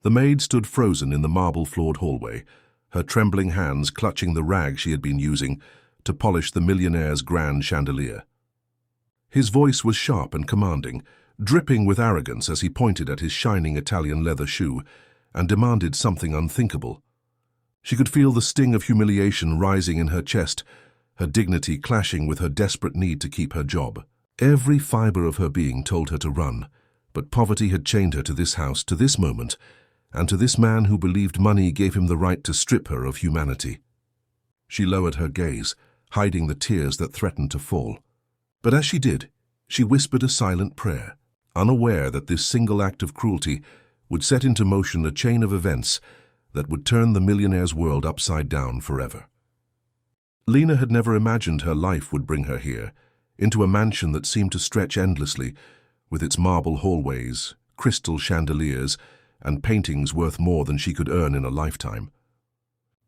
The maid stood frozen in the marble-floored hallway, her trembling hands clutching the rag she had been using to polish the millionaire's grand chandelier. His voice was sharp and commanding, dripping with arrogance as he pointed at his shining Italian leather shoe and demanded something unthinkable. She could feel the sting of humiliation rising in her chest, her dignity clashing with her desperate need to keep her job. Every fiber of her being told her to run, but poverty had chained her to this house, to this moment, and to this man who believed money gave him the right to strip her of humanity. She lowered her gaze, hiding the tears that threatened to fall. But as she did, she whispered a silent prayer, unaware that this single act of cruelty would set into motion a chain of events that would turn the millionaire's world upside down forever. Lena had never imagined her life would bring her here, into a mansion that seemed to stretch endlessly, with its marble hallways, crystal chandeliers, and paintings worth more than she could earn in a lifetime.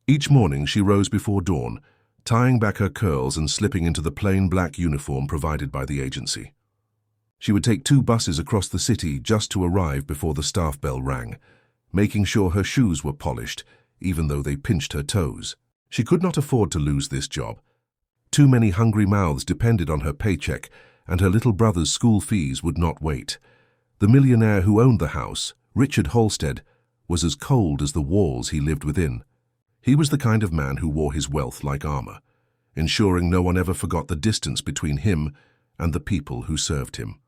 Each morning she rose before dawn, tying back her curls and slipping into the plain black uniform provided by the agency. She would take 2 buses across the city just to arrive before the staff bell rang, making sure her shoes were polished, even though they pinched her toes. She could not afford to lose this job. Too many hungry mouths depended on her paycheck, and her little brother's school fees would not wait. The millionaire who owned the house, Richard Halstead, was as cold as the walls he lived within. He was the kind of man who wore his wealth like armor, ensuring no one ever forgot the distance between him and the people who served him.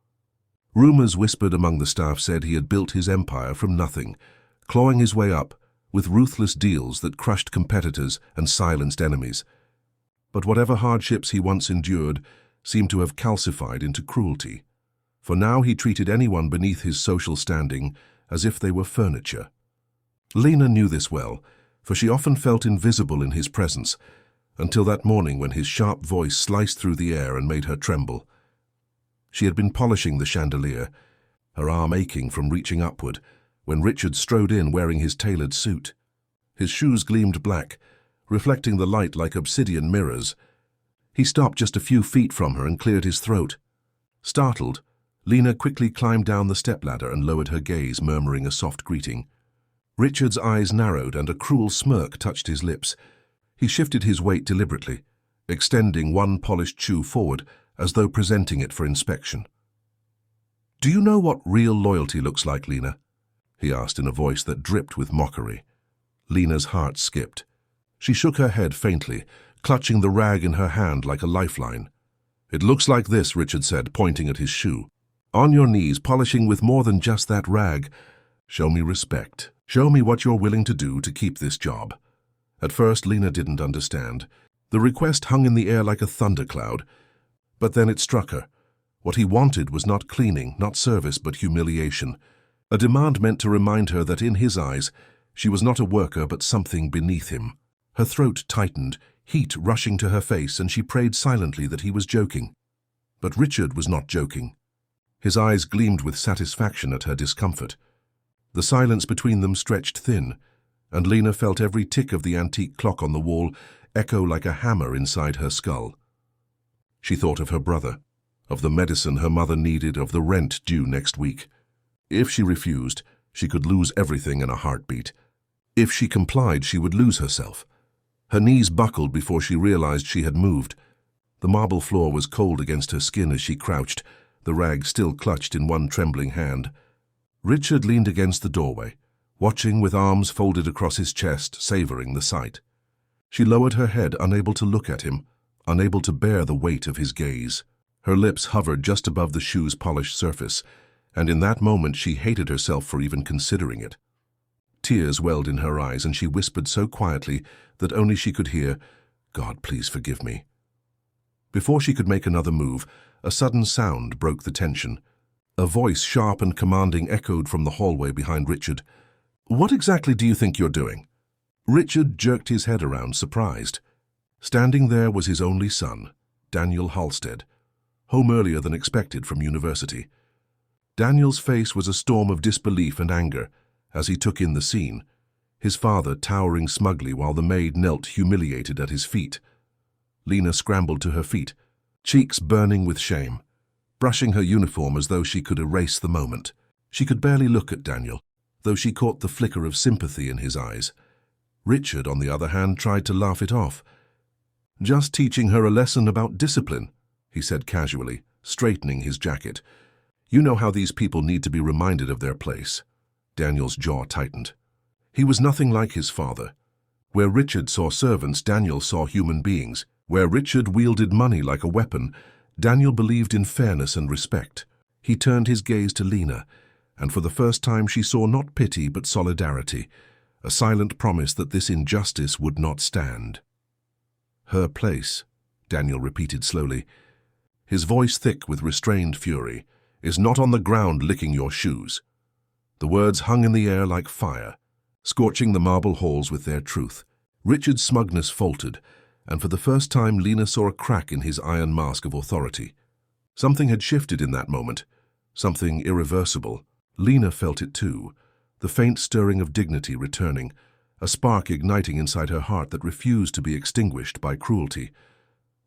Rumors whispered among the staff said he had built his empire from nothing, clawing his way up with ruthless deals that crushed competitors and silenced enemies. But whatever hardships he once endured seemed to have calcified into cruelty, for now he treated anyone beneath his social standing as if they were furniture. Lena knew this well, for she often felt invisible in his presence, until that morning when his sharp voice sliced through the air and made her tremble. She had been polishing the chandelier, her arm aching from reaching upward, when Richard strode in wearing his tailored suit. His shoes gleamed black, reflecting the light like obsidian mirrors. He stopped just a few feet from her and cleared his throat. Startled, Lena quickly climbed down the stepladder and lowered her gaze, murmuring a soft greeting. Richard's eyes narrowed and a cruel smirk touched his lips. He shifted his weight deliberately, extending one polished shoe forward as though presenting it for inspection. "Do you know what real loyalty looks like, Lena?" he asked in a voice that dripped with mockery. Lena's heart skipped. She shook her head faintly, clutching the rag in her hand like a lifeline. "It looks like this," Richard said, pointing at his shoe. "On your knees, polishing with more than just that rag. Show me respect. Show me what you're willing to do to keep this job." At first, Lena didn't understand. The request hung in the air like a thundercloud. But then it struck her. What he wanted was not cleaning, not service, but humiliation. A demand meant to remind her that in his eyes, she was not a worker but something beneath him. Her throat tightened, heat rushing to her face, and she prayed silently that he was joking. But Richard was not joking. His eyes gleamed with satisfaction at her discomfort. The silence between them stretched thin, and Lena felt every tick of the antique clock on the wall echo like a hammer inside her skull. She thought of her brother, of the medicine her mother needed, of the rent due next week. If she refused, she could lose everything in a heartbeat. If she complied, she would lose herself. Her knees buckled before she realized she had moved. The marble floor was cold against her skin as she crouched, the rag still clutched in one trembling hand. Richard leaned against the doorway, watching with arms folded across his chest, savoring the sight. She lowered her head, unable to look at him, unable to bear the weight of his gaze. Her lips hovered just above the shoe's polished surface, and in that moment she hated herself for even considering it. Tears welled in her eyes, and she whispered so quietly that only she could hear, "God, please forgive me." Before she could make another move, a sudden sound broke the tension. A voice, sharp and commanding, echoed from the hallway behind Richard. "What exactly do you think you're doing?" Richard jerked his head around, surprised. Standing there was his only son, Daniel Halstead, home earlier than expected from university. Daniel's face was a storm of disbelief and anger as he took in the scene, his father towering smugly while the maid knelt humiliated at his feet. Lena scrambled to her feet, cheeks burning with shame, brushing her uniform as though she could erase the moment. She could barely look at Daniel. though she caught the flicker of sympathy in his eyes. Richard, on the other hand, tried to laugh it off. "Just teaching her a lesson about discipline," he said casually, straightening his jacket. "You know how these people need to be reminded of their place." Daniel's jaw tightened. He was nothing like his father. Where Richard saw servants, Daniel saw human beings. Where Richard wielded money like a weapon, Daniel believed in fairness and respect. He turned his gaze to Lena, and for the first time she saw not pity but solidarity, a silent promise that this injustice would not stand. "Her place," Daniel repeated slowly, his voice thick with restrained fury, "is not on the ground licking your shoes." The words hung in the air like fire, scorching the marble halls with their truth. Richard's smugness faltered, and for the first time Lena saw a crack in his iron mask of authority. Something had shifted in that moment, something irreversible. Lena felt it too, the faint stirring of dignity returning, a spark igniting inside her heart that refused to be extinguished by cruelty.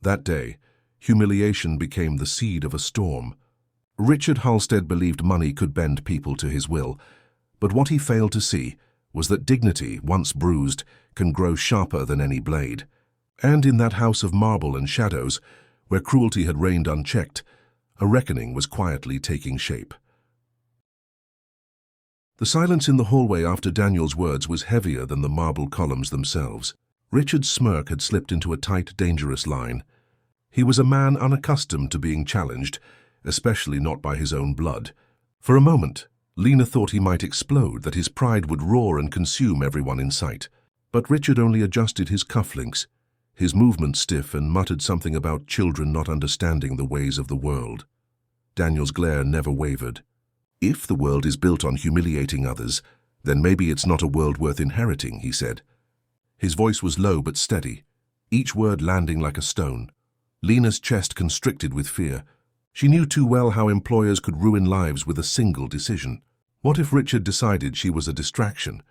That day, humiliation became the seed of a storm. Richard Halstead believed money could bend people to his will, but what he failed to see was that dignity, once bruised, can grow sharper than any blade. And in that house of marble and shadows, where cruelty had reigned unchecked, a reckoning was quietly taking shape. The silence in the hallway after Daniel's words was heavier than the marble columns themselves. Richard's smirk had slipped into a tight, dangerous line. He was a man unaccustomed to being challenged, especially not by his own blood. For a moment, Lena thought he might explode, that his pride would roar and consume everyone in sight. But Richard only adjusted his cufflinks, his movements stiff, and muttered something about children not understanding the ways of the world. Daniel's glare never wavered. "If the world is built on humiliating others, then maybe it's not a world worth inheriting," he said. His voice was low but steady, each word landing like a stone. Lena's chest constricted with fear. She knew too well how employers could ruin lives with a single decision. What if Richard decided she was a distraction?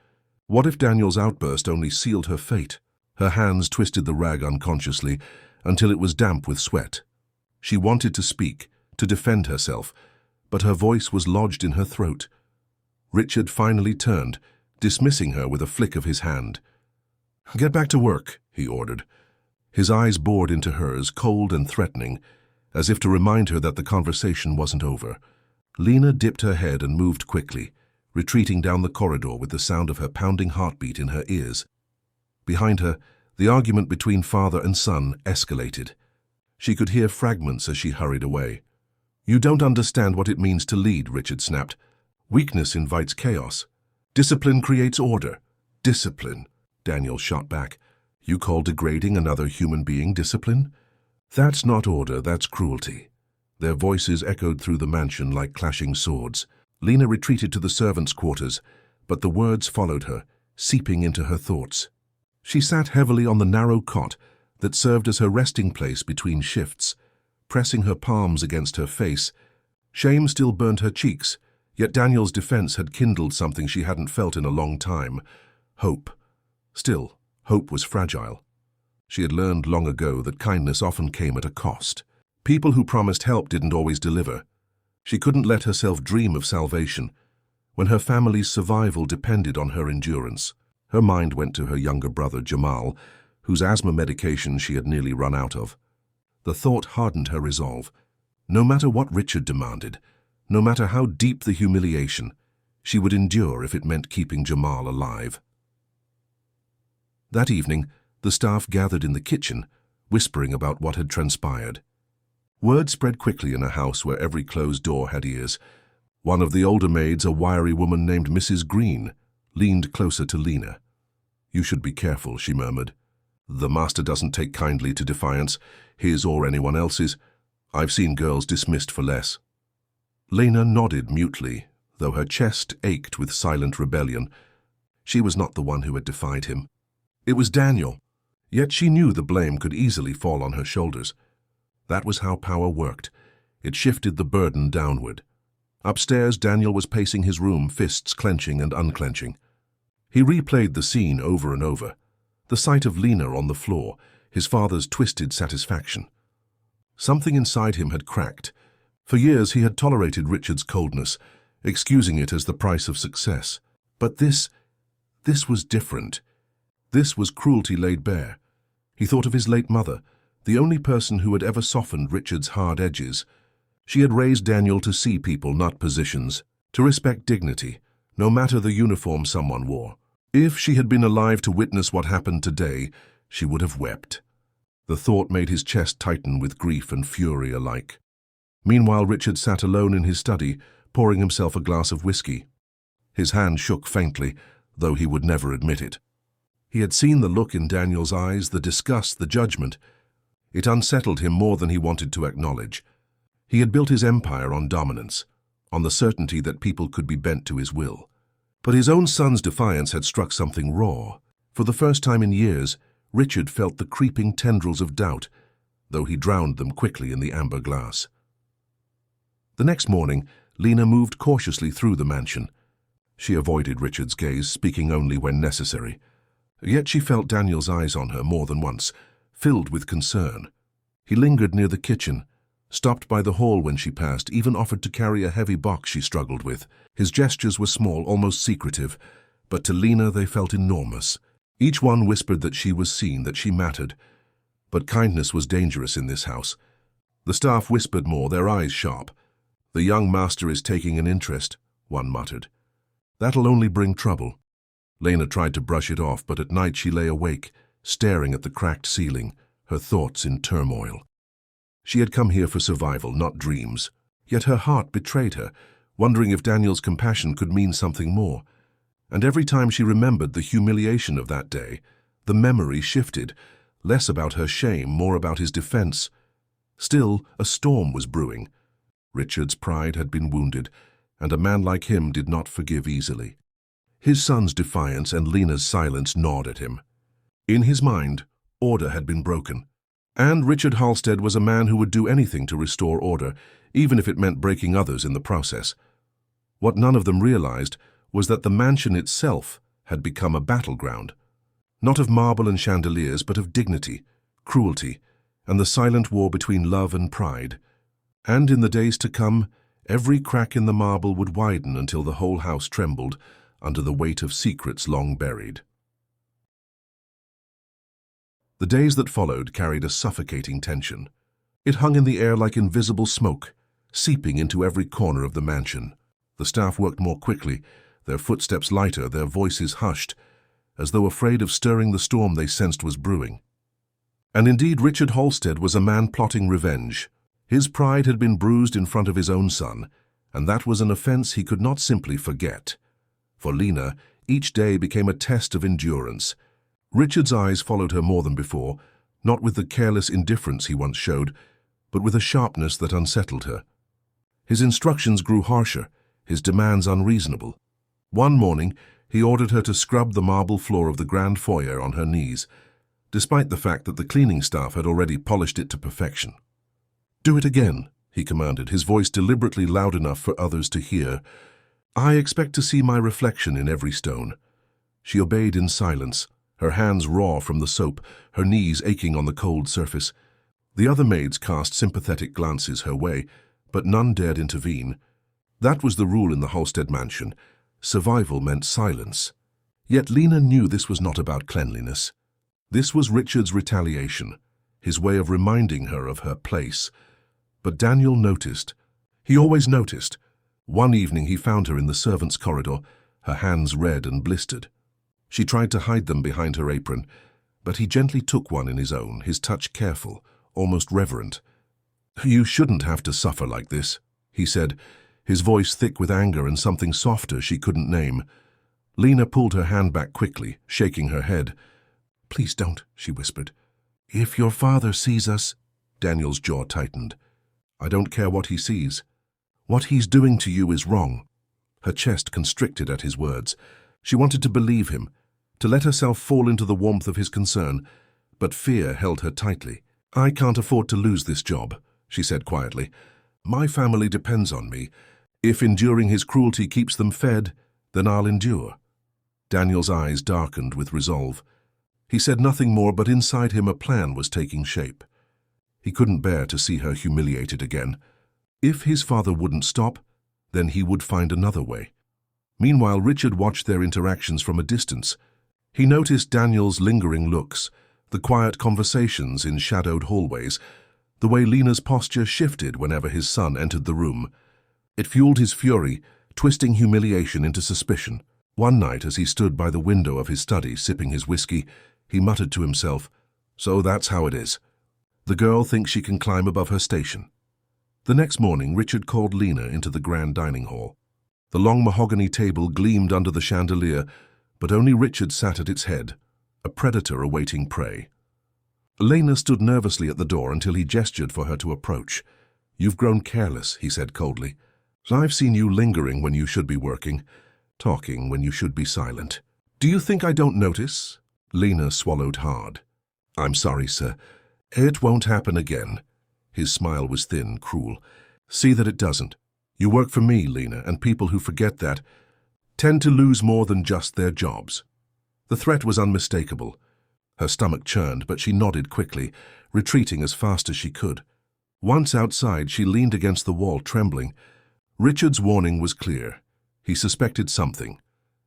What if Daniel's outburst only sealed her fate? Her hands twisted the rag unconsciously until it was damp with sweat. She wanted to speak, to defend herself, but her voice was lodged in her throat. Richard finally turned, dismissing her with a flick of his hand. "Get back to work," he ordered. His eyes bored into hers, cold and threatening, as if to remind her that the conversation wasn't over. Lena dipped her head and moved quickly, retreating down the corridor with the sound of her pounding heartbeat in her ears. Behind her, the argument between father and son escalated. She could hear fragments as she hurried away. "You don't understand what it means to lead," Richard snapped. "Weakness invites chaos. Discipline creates order." "Discipline," Daniel shot back. "You call degrading another human being discipline? That's not order, that's cruelty." Their voices echoed through the mansion like clashing swords. Lena retreated to the servants' quarters, but the words followed her, seeping into her thoughts. She sat heavily on the narrow cot that served as her resting place between shifts, pressing her palms against her face. Shame still burned her cheeks, yet Daniel's defense had kindled something she hadn't felt in a long time: hope. Still, hope was fragile. She had learned long ago that kindness often came at a cost. People who promised help didn't always deliver. She couldn't let herself dream of salvation when her family's survival depended on her endurance. Her mind went to her younger brother, Jamal, whose asthma medication she had nearly run out of. The thought hardened her resolve. No matter what Richard demanded, no matter how deep the humiliation, she would endure if it meant keeping Jamal alive. That evening, the staff gathered in the kitchen, whispering about what had transpired. Word spread quickly in a house where every closed door had ears. One of the older maids, a wiry woman named Mrs. Green, leaned closer to Lena. "You should be careful," she murmured. "The master doesn't take kindly to defiance, his or anyone else's. I've seen girls dismissed for less." Lena nodded mutely, though her chest ached with silent rebellion. She was not the one who had defied him. It was Daniel, yet she knew the blame could easily fall on her shoulders. That was how power worked. It shifted the burden downward. Upstairs, Daniel was pacing his room, fists clenching and unclenching. He replayed the scene over and over. The sight of Lena on the floor, his father's twisted satisfaction. Something inside him had cracked. For years he had tolerated Richard's coldness, excusing it as the price of success. But this was different. This was cruelty laid bare. He thought of his late mother, the only person who had ever softened Richard's hard edges. She had raised Daniel to see people, not positions, to respect dignity, no matter the uniform someone wore. If she had been alive to witness what happened today, she would have wept. The thought made his chest tighten with grief and fury alike. Meanwhile, Richard sat alone in his study, pouring himself a glass of whiskey. His hand shook faintly, though he would never admit it. He had seen the look in Daniel's eyes, the disgust, the judgment. It unsettled him more than he wanted to acknowledge. He had built his empire on dominance, on the certainty that people could be bent to his will. But his own son's defiance had struck something raw. For the first time in years, Richard felt the creeping tendrils of doubt, though he drowned them quickly in the amber glass. The next morning, Lena moved cautiously through the mansion. She avoided Richard's gaze, speaking only when necessary. Yet she felt Daniel's eyes on her more than once, filled with concern. He lingered near the kitchen, stopped by the hall when she passed, even offered to carry a heavy box she struggled with. His gestures were small, almost secretive, but to Lena they felt enormous. Each one whispered that she was seen, that she mattered. But kindness was dangerous in this house. The staff whispered more, their eyes sharp. "The young master is taking an interest," one muttered. "That'll only bring trouble." Lena tried to brush it off, but at night she lay awake, staring at the cracked ceiling, her thoughts in turmoil. She had come here for survival, not dreams. Yet her heart betrayed her, wondering if Daniel's compassion could mean something more. And every time she remembered the humiliation of that day, the memory shifted, less about her shame, more about his defense. Still, a storm was brewing. Richard's pride had been wounded, and a man like him did not forgive easily. His son's defiance and Lena's silence gnawed at him. In his mind, order had been broken. And Richard Halstead was a man who would do anything to restore order, even if it meant breaking others in the process. What none of them realized was that the mansion itself had become a battleground, not of marble and chandeliers, but of dignity, cruelty, and the silent war between love and pride. And in the days to come, every crack in the marble would widen until the whole house trembled under the weight of secrets long buried. The days that followed carried a suffocating tension. It hung in the air like invisible smoke, seeping into every corner of the mansion. The staff worked more quickly, their footsteps lighter, their voices hushed, as though afraid of stirring the storm they sensed was brewing. And indeed, Richard Halstead was a man plotting revenge. His pride had been bruised in front of his own son, and that was an offense he could not simply forget. For Lena, each day became a test of endurance. Richard's eyes followed her more than before, not with the careless indifference he once showed, but with a sharpness that unsettled her. His instructions grew harsher, his demands unreasonable. One morning, he ordered her to scrub the marble floor of the grand foyer on her knees, despite the fact that the cleaning staff had already polished it to perfection. "Do it again," he commanded, his voice deliberately loud enough for others to hear. "I expect to see my reflection in every stone." She obeyed in silence, her hands raw from the soap, her knees aching on the cold surface. The other maids cast sympathetic glances her way, but none dared intervene. That was the rule in the Halstead mansion. Survival meant silence. Yet Lena knew this was not about cleanliness. This was Richard's retaliation, his way of reminding her of her place. But Daniel noticed. He always noticed. One evening he found her in the servants' corridor, her hands red and blistered. She tried to hide them behind her apron, but he gently took one in his own, his touch careful, almost reverent. "You shouldn't have to suffer like this," he said, his voice thick with anger and something softer she couldn't name. Lena pulled her hand back quickly, shaking her head. "Please don't," she whispered. "If your father sees us—" Daniel's jaw tightened. "I don't care what he sees. What he's doing to you is wrong." Her chest constricted at his words. She wanted to believe him, to let herself fall into the warmth of his concern, but fear held her tightly. "I can't afford to lose this job," she said quietly. "My family depends on me. If enduring his cruelty keeps them fed, then I'll endure." Daniel's eyes darkened with resolve. He said nothing more, but inside him a plan was taking shape. He couldn't bear to see her humiliated again. If his father wouldn't stop, then he would find another way. Meanwhile, Richard watched their interactions from a distance. He noticed Daniel's lingering looks, the quiet conversations in shadowed hallways, the way Lena's posture shifted whenever his son entered the room. It fueled his fury, twisting humiliation into suspicion. One night, as he stood by the window of his study sipping his whiskey, he muttered to himself, "So that's how it is. The girl thinks she can climb above her station." The next morning, Richard called Lena into the grand dining hall. The long mahogany table gleamed under the chandelier, but only Richard sat at its head, a predator awaiting prey. Lena stood nervously at the door until he gestured for her to approach. "You've grown careless," he said coldly. "I've seen you lingering when you should be working, talking when you should be silent. Do you think I don't notice?" Lena swallowed hard. "I'm sorry, sir. It won't happen again." His smile was thin, cruel. "See that it doesn't. You work for me, Lena, and people who forget that tend to lose more than just their jobs." The threat was unmistakable. Her stomach churned, but she nodded quickly, retreating as fast as she could. Once outside, she leaned against the wall, trembling. Richard's warning was clear. He suspected something,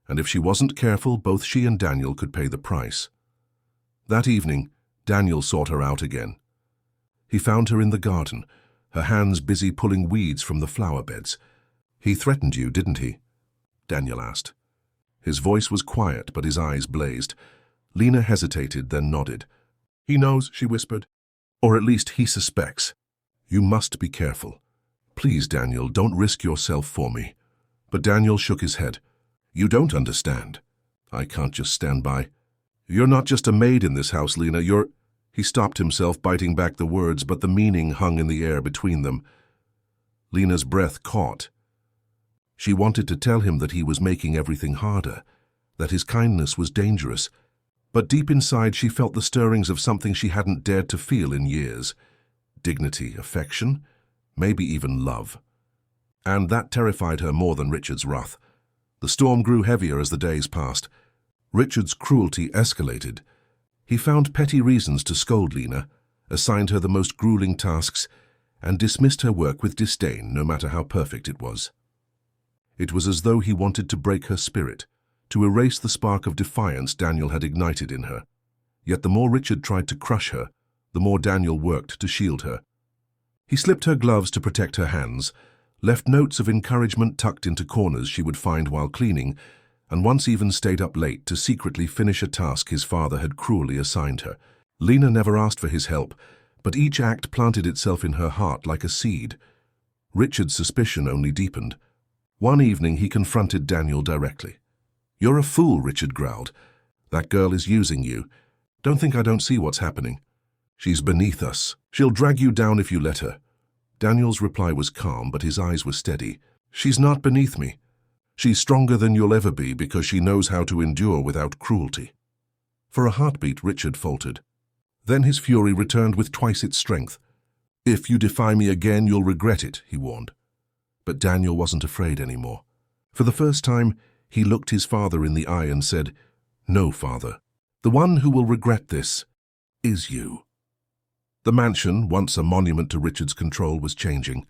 and if she wasn't careful, both she and Daniel could pay the price. That evening, Daniel sought her out again. He found her in the garden, her hands busy pulling weeds from the flower beds. "He threatened you, didn't he?" Daniel asked. His voice was quiet, but his eyes blazed. Lena hesitated, then nodded. "He knows," she whispered. "Or at least he suspects. You must be careful. Please, Daniel, don't risk yourself for me." But Daniel shook his head. "You don't understand. I can't just stand by. You're not just a maid in this house, Lena. You're—" He stopped himself, biting back the words, but the meaning hung in the air between them. Lena's breath caught. She wanted to tell him that he was making everything harder, that his kindness was dangerous, but deep inside she felt the stirrings of something she hadn't dared to feel in years. Dignity, affection, maybe even love. And that terrified her more than Richard's wrath. The storm grew heavier as the days passed. Richard's cruelty escalated. He found petty reasons to scold Lena, assigned her the most grueling tasks, and dismissed her work with disdain, no matter how perfect it was. It was as though he wanted to break her spirit, to erase the spark of defiance Daniel had ignited in her. Yet the more Richard tried to crush her, the more Daniel worked to shield her. He slipped her gloves to protect her hands, left notes of encouragement tucked into corners she would find while cleaning, and once even stayed up late to secretly finish a task his father had cruelly assigned her. Lena never asked for his help, but each act planted itself in her heart like a seed. Richard's suspicion only deepened. One evening he confronted Daniel directly. "You're a fool," Richard growled. "That girl is using you. Don't think I don't see what's happening. She's beneath us. She'll drag you down if you let her." Daniel's reply was calm, but his eyes were steady. "She's not beneath me. She's stronger than you'll ever be because she knows how to endure without cruelty." For a heartbeat, Richard faltered. Then his fury returned with twice its strength. "If you defy me again, you'll regret it," he warned. But Daniel wasn't afraid anymore. For the first time, he looked his father in the eye and said, "No, Father. The one who will regret this is you." The mansion, once a monument to Richard's control, was changing.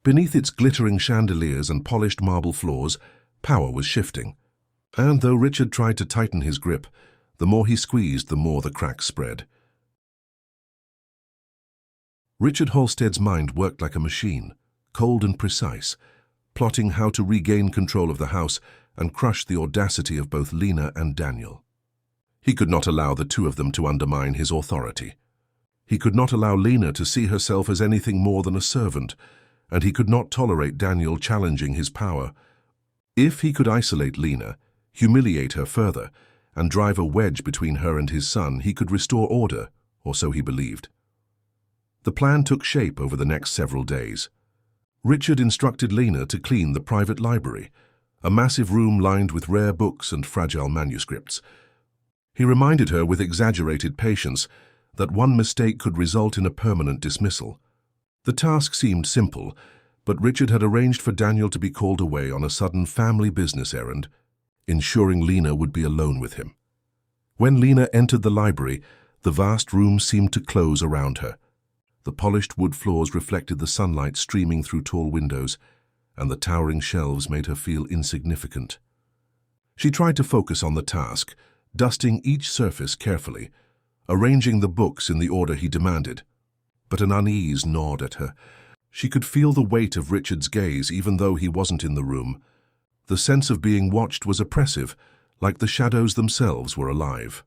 Beneath its glittering chandeliers and polished marble floors, power was shifting. And though Richard tried to tighten his grip, the more he squeezed, the more the cracks spread. Richard Halstead's mind worked like a machine, cold and precise, plotting how to regain control of the house and crush the audacity of both Lena and Daniel. He could not allow the two of them to undermine his authority. He could not allow Lena to see herself as anything more than a servant, and he could not tolerate Daniel challenging his power. If he could isolate Lena, humiliate her further, and drive a wedge between her and his son, he could restore order, or so he believed. The plan took shape over the next several days. Richard instructed Lena to clean the private library, a massive room lined with rare books and fragile manuscripts. He reminded her with exaggerated patience that one mistake could result in a permanent dismissal. The task seemed simple, but Richard had arranged for Daniel to be called away on a sudden family business errand, ensuring Lena would be alone with him. When Lena entered the library, the vast room seemed to close around her. The polished wood floors reflected the sunlight streaming through tall windows, and the towering shelves made her feel insignificant. She tried to focus on the task, dusting each surface carefully, arranging the books in the order he demanded. But an unease gnawed at her. She could feel the weight of Richard's gaze even though he wasn't in the room. The sense of being watched was oppressive, like the shadows themselves were alive.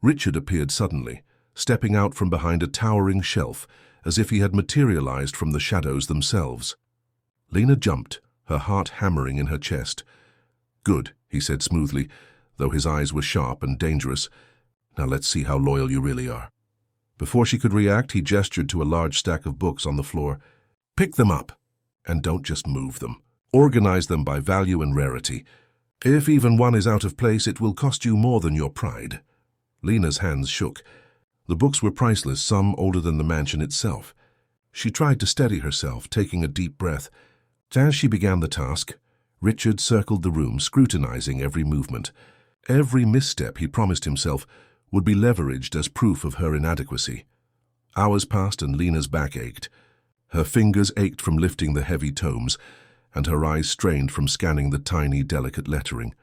Richard appeared suddenly, stepping out from behind a towering shelf, as if he had materialized from the shadows themselves. Lena jumped, her heart hammering in her chest. "Good," he said smoothly, though his eyes were sharp and dangerous. "Now let's see how loyal you really are." Before she could react, he gestured to a large stack of books on the floor. "Pick them up, and don't just move them. Organize them by value and rarity. If even one is out of place, it will cost you more than your pride." Lena's hands shook. The books were priceless, some older than the mansion itself. She tried to steady herself, taking a deep breath. As she began the task, Richard circled the room, scrutinizing every movement. Every misstep, he promised himself, would be leveraged as proof of her inadequacy. Hours passed and Lena's back ached. Her fingers ached from lifting the heavy tomes, and her eyes strained from scanning the tiny, delicate lettering.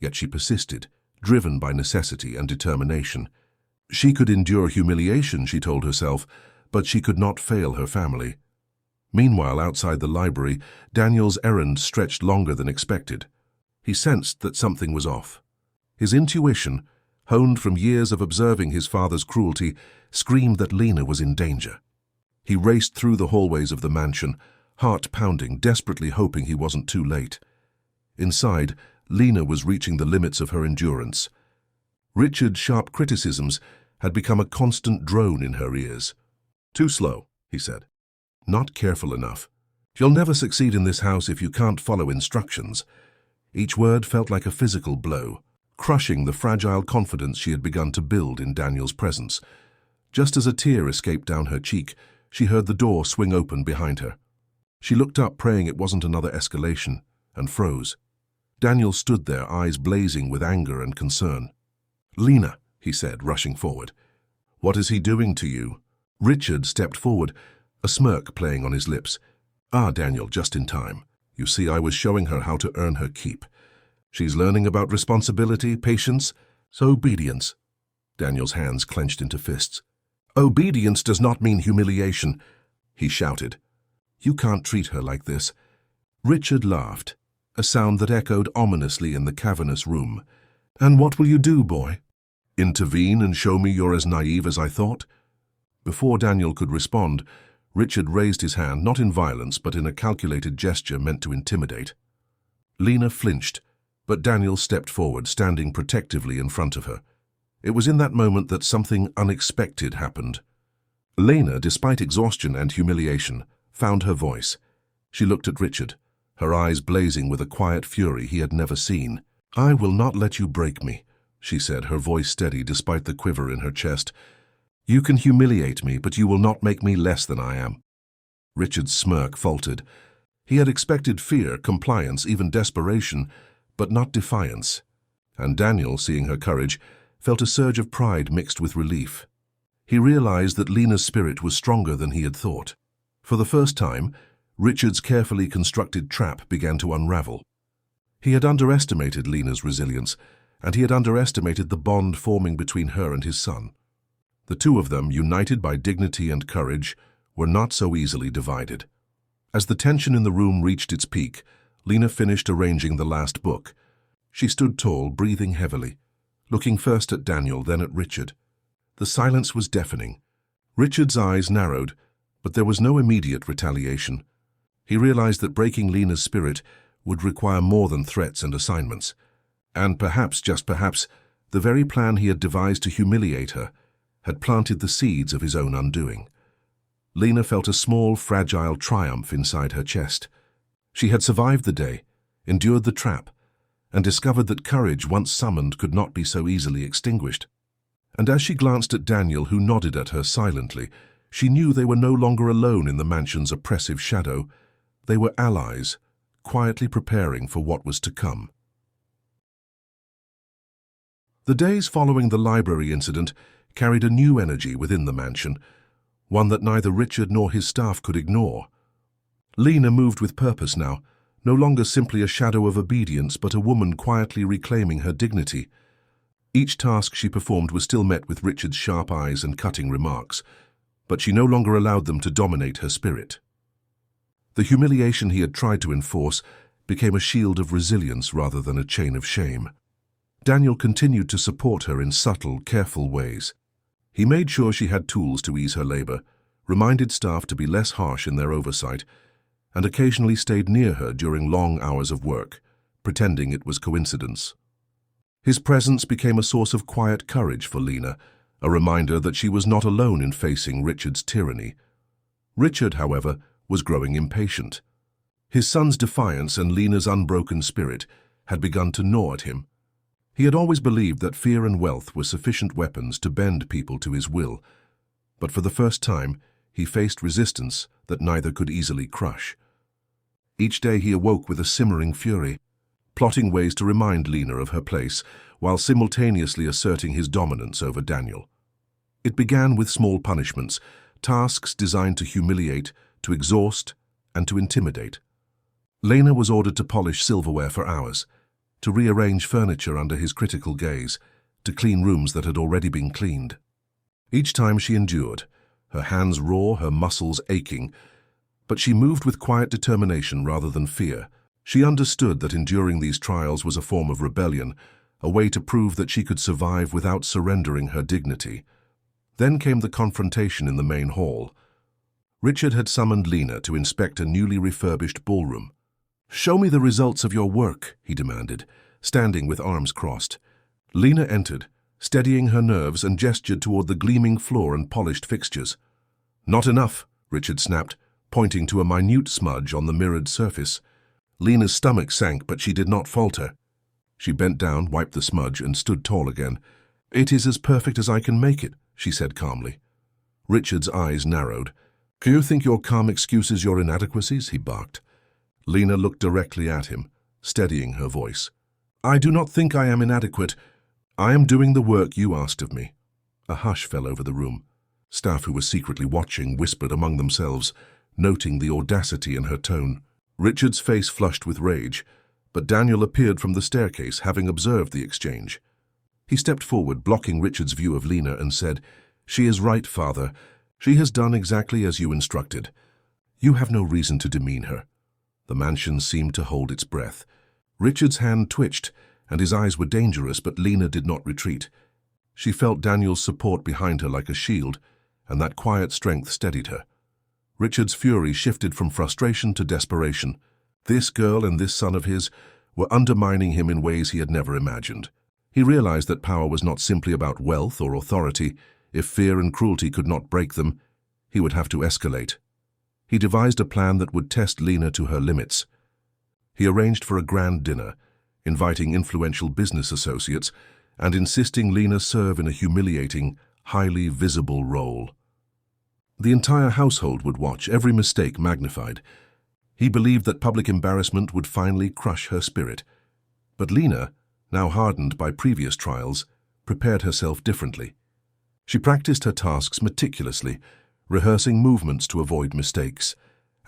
Yet she persisted, driven by necessity and determination. She could endure humiliation, she told herself, but she could not fail her family. Meanwhile, outside the library, Daniel's errand stretched longer than expected. He sensed that something was off. His intuition, honed from years of observing his father's cruelty, screamed that Lena was in danger. He raced through the hallways of the mansion, heart pounding, desperately hoping he wasn't too late. Inside, Lena was reaching the limits of her endurance. Richard's sharp criticisms had become a constant drone in her ears. "Too slow," he said. "Not careful enough. You'll never succeed in this house if you can't follow instructions." Each word felt like a physical blow, crushing the fragile confidence she had begun to build in Daniel's presence. Just as a tear escaped down her cheek, she heard the door swing open behind her. She looked up, praying it wasn't another escalation, and froze. Daniel stood there, eyes blazing with anger and concern. "Lena," he said, rushing forward. "What is he doing to you?" Richard stepped forward, a smirk playing on his lips. "Ah, Daniel, just in time. You see, I was showing her how to earn her keep. She's learning about responsibility, patience, obedience." Daniel's hands clenched into fists. "Obedience does not mean humiliation," he shouted. "You can't treat her like this." Richard laughed, a sound that echoed ominously in the cavernous room. "And what will you do, boy? Intervene and show me you're as naive as I thought?" Before Daniel could respond, Richard raised his hand, not in violence, but in a calculated gesture meant to intimidate. Lena flinched, but Daniel stepped forward, standing protectively in front of her. It was in that moment that something unexpected happened. Lena, despite exhaustion and humiliation, found her voice. She looked at Richard, her eyes blazing with a quiet fury he had never seen. "I will not let you break me," she said, her voice steady despite the quiver in her chest. "You can humiliate me, but you will not make me less than I am." Richard's smirk faltered. He had expected fear, compliance, even desperation, but not defiance. And Daniel, seeing her courage, felt a surge of pride mixed with relief. He realized that Lena's spirit was stronger than he had thought. For the first time, Richard's carefully constructed trap began to unravel. He had underestimated Lena's resilience, and he had underestimated the bond forming between her and his son. The two of them, united by dignity and courage, were not so easily divided. As the tension in the room reached its peak, Lena finished arranging the last book. She stood tall, breathing heavily, looking first at Daniel, then at Richard. The silence was deafening. Richard's eyes narrowed, but there was no immediate retaliation. He realized that breaking Lena's spirit would require more than threats and assignments. And perhaps, just perhaps, the very plan he had devised to humiliate her had planted the seeds of his own undoing. Lena felt a small, fragile triumph inside her chest. She had survived the day, endured the trap, and discovered that courage, once summoned, could not be so easily extinguished. And as she glanced at Daniel, who nodded at her silently, she knew they were no longer alone in the mansion's oppressive shadow. They were allies, quietly preparing for what was to come. The days following the library incident carried a new energy within the mansion, one that neither Richard nor his staff could ignore. Lena moved with purpose now, no longer simply a shadow of obedience, but a woman quietly reclaiming her dignity. Each task she performed was still met with Richard's sharp eyes and cutting remarks, but she no longer allowed them to dominate her spirit. The humiliation he had tried to enforce became a shield of resilience rather than a chain of shame. Daniel continued to support her in subtle, careful ways. He made sure she had tools to ease her labor, reminded staff to be less harsh in their oversight, and occasionally stayed near her during long hours of work, pretending it was coincidence. His presence became a source of quiet courage for Lena, a reminder that she was not alone in facing Richard's tyranny. Richard, however, was growing impatient. His son's defiance and Lena's unbroken spirit had begun to gnaw at him. He had always believed that fear and wealth were sufficient weapons to bend people to his will, but for the first time, he faced resistance that neither could easily crush. Each day he awoke with a simmering fury, plotting ways to remind Lena of her place, while simultaneously asserting his dominance over Daniel. It began with small punishments, tasks designed to humiliate, to exhaust, and to intimidate. Lena was ordered to polish silverware for hours, to rearrange furniture under his critical gaze, to clean rooms that had already been cleaned. Each time she endured, her hands raw, her muscles aching, but she moved with quiet determination rather than fear. She understood that enduring these trials was a form of rebellion, a way to prove that she could survive without surrendering her dignity. Then came the confrontation in the main hall. Richard had summoned Lena to inspect a newly refurbished ballroom. "Show me the results of your work," he demanded, standing with arms crossed. Lena entered, steadying her nerves, and gestured toward the gleaming floor and polished fixtures. "Not enough," Richard snapped, pointing to a minute smudge on the mirrored surface. Lena's stomach sank, but she did not falter. She bent down, wiped the smudge, and stood tall again. "It is as perfect as I can make it," she said calmly. Richard's eyes narrowed. "Do you think your calm excuses your inadequacies?" he barked. Lena looked directly at him, steadying her voice. "I do not think I am inadequate. I am doing the work you asked of me." A hush fell over the room. Staff who were secretly watching whispered among themselves, noting the audacity in her tone. Richard's face flushed with rage, but Daniel appeared from the staircase, having observed the exchange. He stepped forward, blocking Richard's view of Lena, and said, "She is right, father. She has done exactly as you instructed. You have no reason to demean her." The mansion seemed to hold its breath. Richard's hand twitched, and his eyes were dangerous, but Lena did not retreat. She felt Daniel's support behind her like a shield, and that quiet strength steadied her. Richard's fury shifted from frustration to desperation. This girl and this son of his were undermining him in ways he had never imagined. He realized that power was not simply about wealth or authority. If fear and cruelty could not break them, he would have to escalate. He devised a plan that would test Lena to her limits. He arranged for a grand dinner, inviting influential business associates and insisting Lena serve in a humiliating, highly visible role. The entire household would watch, every mistake magnified. He believed that public embarrassment would finally crush her spirit. But Lena, now hardened by previous trials, prepared herself differently. She practiced her tasks meticulously, rehearsing movements to avoid mistakes,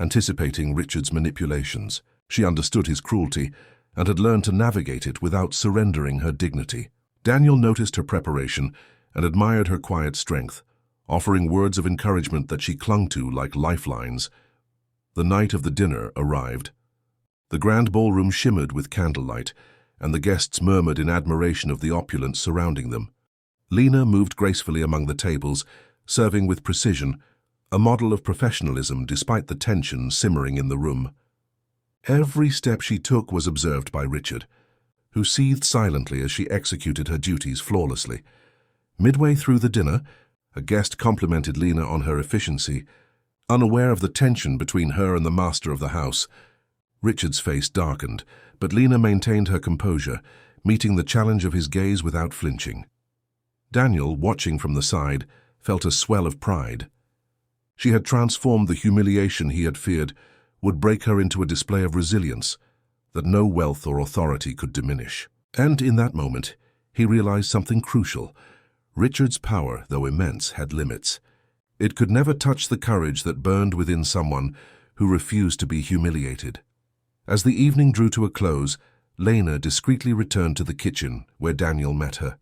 anticipating Richard's manipulations. She understood his cruelty and had learned to navigate it without surrendering her dignity. Daniel noticed her preparation and admired her quiet strength, offering words of encouragement that she clung to like lifelines. The night of the dinner arrived. The grand ballroom shimmered with candlelight, and the guests murmured in admiration of the opulence surrounding them. Lena moved gracefully among the tables, serving with precision, a model of professionalism despite the tension simmering in the room. Every step she took was observed by Richard, who seethed silently as she executed her duties flawlessly. Midway through the dinner, a guest complimented Lena on her efficiency, unaware of the tension between her and the master of the house. Richard's face darkened, but Lena maintained her composure, meeting the challenge of his gaze without flinching. Daniel, watching from the side, felt a swell of pride. She had transformed the humiliation he had feared, would break her into a display of resilience that no wealth or authority could diminish. And in that moment, he realized something crucial. Richard's power, though immense, had limits. It could never touch the courage that burned within someone who refused to be humiliated. As the evening drew to a close, Lena discreetly returned to the kitchen where Daniel met her.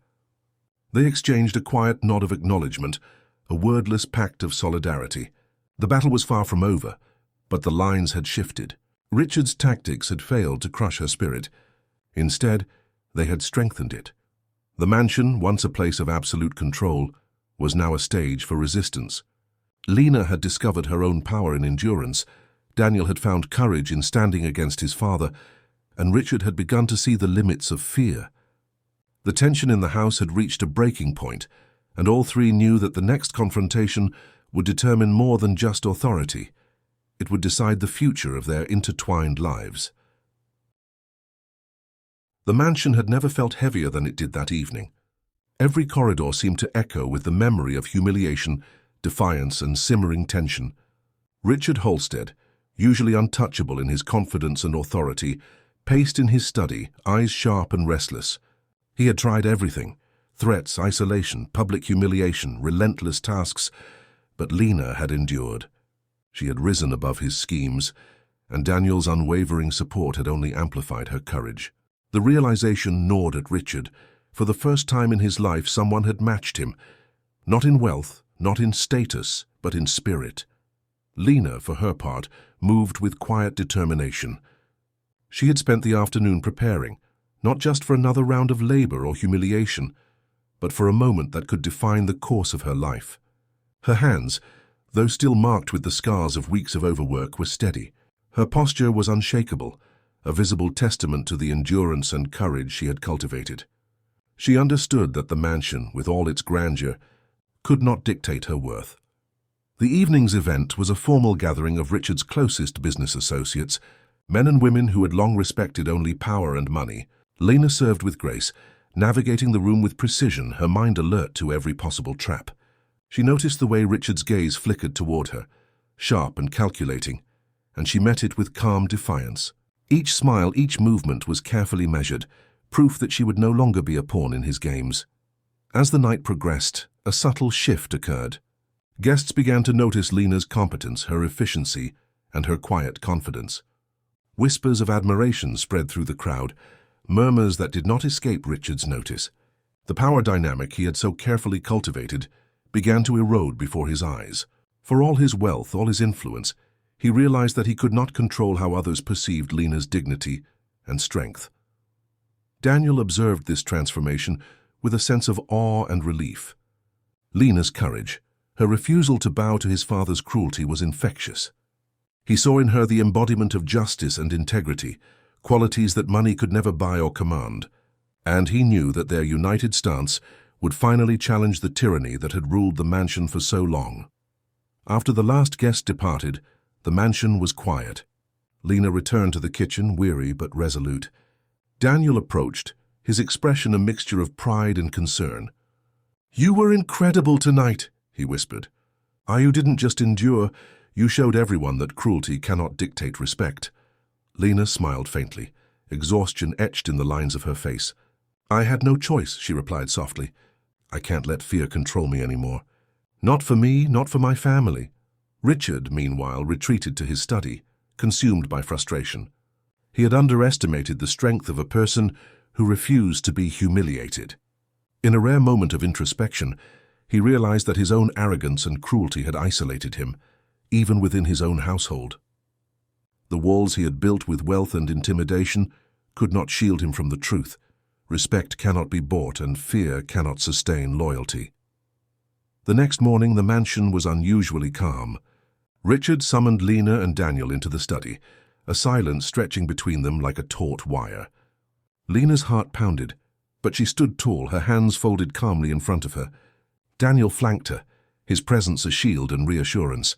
They exchanged a quiet nod of acknowledgement, a wordless pact of solidarity. The battle was far from over, but the lines had shifted. Richard's tactics had failed to crush her spirit. Instead, they had strengthened it. The mansion, once a place of absolute control, was now a stage for resistance. Lena had discovered her own power in endurance, Daniel had found courage in standing against his father, and Richard had begun to see the limits of fear. The tension in the house had reached a breaking point, and all three knew that the next confrontation would determine more than just authority. It would decide the future of their intertwined lives. The mansion had never felt heavier than it did that evening. Every corridor seemed to echo with the memory of humiliation, defiance, and simmering tension. Richard Halstead, usually untouchable in his confidence and authority, paced in his study, eyes sharp and restless. He had tried everything: threats, isolation, public humiliation, relentless tasks, but Lena had endured. She had risen above his schemes, and Daniel's unwavering support had only amplified her courage. The realization gnawed at Richard. For the first time in his life, someone had matched him, not in wealth, not in status, but in spirit. Lena, for her part, moved with quiet determination. She had spent the afternoon preparing, not just for another round of labor or humiliation, but for a moment that could define the course of her life. Her hands, though still marked with the scars of weeks of overwork, were steady. Her posture was unshakable, a visible testament to the endurance and courage she had cultivated. She understood that the mansion, with all its grandeur, could not dictate her worth. The evening's event was a formal gathering of Richard's closest business associates, men and women who had long respected only power and money. Lena served with grace, navigating the room with precision, her mind alert to every possible trap. She noticed the way Richard's gaze flickered toward her, sharp and calculating, and she met it with calm defiance. Each smile, each movement was carefully measured, proof that she would no longer be a pawn in his games. As the night progressed, a subtle shift occurred. Guests began to notice Lena's competence, her efficiency, and her quiet confidence. Whispers of admiration spread through the crowd, murmurs that did not escape Richard's notice. The power dynamic he had so carefully cultivated began to erode before his eyes. For all his wealth, all his influence, he realized that he could not control how others perceived Lena's dignity and strength. Daniel observed this transformation with a sense of awe and relief. Lena's courage, her refusal to bow to his father's cruelty, was infectious. He saw in her the embodiment of justice and integrity, qualities that money could never buy or command, and he knew that their united stance would finally challenge the tyranny that had ruled the mansion for so long. After the last guest departed, the mansion was quiet. Lena returned to the kitchen, weary but resolute. Daniel approached, his expression a mixture of pride and concern. "You were incredible tonight," he whispered. "You didn't just endure, you showed everyone that cruelty cannot dictate respect." Lena smiled faintly, exhaustion etched in the lines of her face. "I had no choice," she replied softly. "I can't let fear control me anymore. Not for me, not for my family." Richard, meanwhile, retreated to his study, consumed by frustration. He had underestimated the strength of a person who refused to be humiliated. In a rare moment of introspection, he realized that his own arrogance and cruelty had isolated him, even within his own household. The walls he had built with wealth and intimidation could not shield him from the truth. Respect cannot be bought, and fear cannot sustain loyalty. The next morning, the mansion was unusually calm. Richard summoned Lena and Daniel into the study, a silence stretching between them like a taut wire. Lena's heart pounded, but she stood tall, her hands folded calmly in front of her. Daniel flanked her, his presence a shield and reassurance.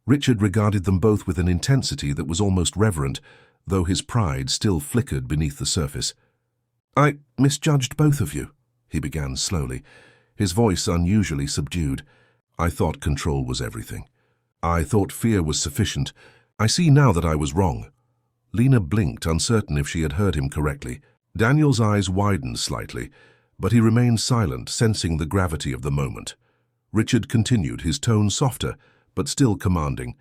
Richard regarded them both with an intensity that was almost reverent, though his pride still flickered beneath the surface. "I misjudged both of you," he began slowly, his voice unusually subdued. "I thought control was everything. I thought fear was sufficient. I see now that I was wrong." Lena blinked, uncertain if she had heard him correctly. Daniel's eyes widened slightly, but he remained silent, sensing the gravity of the moment. Richard continued, his tone softer, but still commanding.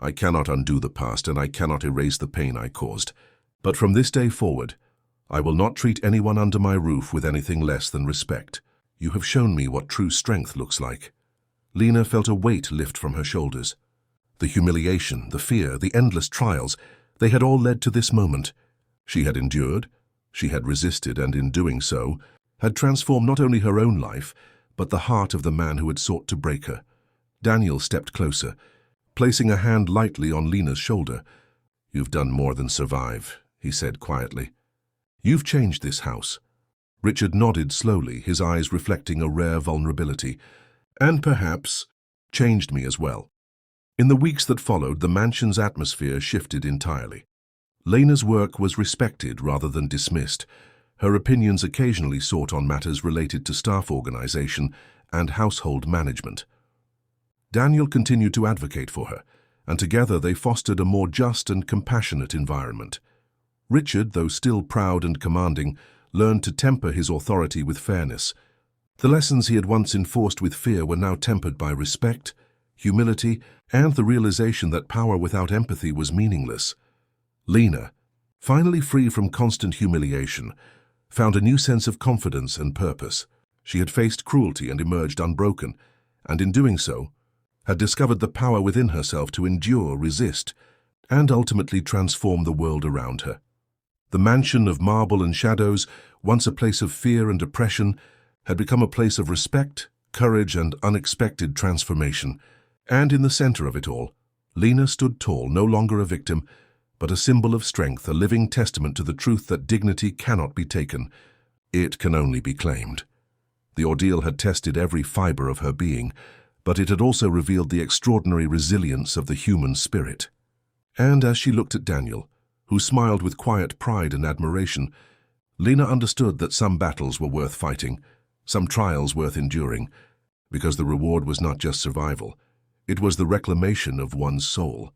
I cannot undo the past, and I cannot erase the pain I caused. But from this day forward, I will not treat anyone under my roof with anything less than respect. You have shown me what true strength looks like." Lena felt a weight lift from her shoulders. The humiliation, the fear, the endless trials, they had all led to this moment. She had endured, she had resisted, and in doing so, had transformed not only her own life, but the heart of the man who had sought to break her. Daniel stepped closer, placing a hand lightly on Lena's shoulder. "You've done more than survive," he said quietly. "You've changed this house." Richard nodded slowly, his eyes reflecting a rare vulnerability, "and perhaps changed me as well." In the weeks that followed, the mansion's atmosphere shifted entirely. Lena's work was respected rather than dismissed, her opinions occasionally sought on matters related to staff organization and household management. Daniel continued to advocate for her, and together they fostered a more just and compassionate environment. Richard, though still proud and commanding, learned to temper his authority with fairness. The lessons he had once enforced with fear were now tempered by respect, humility, and the realization that power without empathy was meaningless. Lena, finally free from constant humiliation, found a new sense of confidence and purpose. She had faced cruelty and emerged unbroken, and in doing so, had discovered the power within herself to endure, resist, and ultimately transform the world around her. The mansion of marble and shadows, once a place of fear and oppression, had become a place of respect, courage, and unexpected transformation. And in the center of it all, Lena stood tall, no longer a victim, but a symbol of strength, a living testament to the truth that dignity cannot be taken. It can only be claimed. The ordeal had tested every fiber of her being, but it had also revealed the extraordinary resilience of the human spirit. And as she looked at Daniel, who smiled with quiet pride and admiration, Lena understood that some battles were worth fighting, some trials worth enduring, because the reward was not just survival, it was the reclamation of one's soul.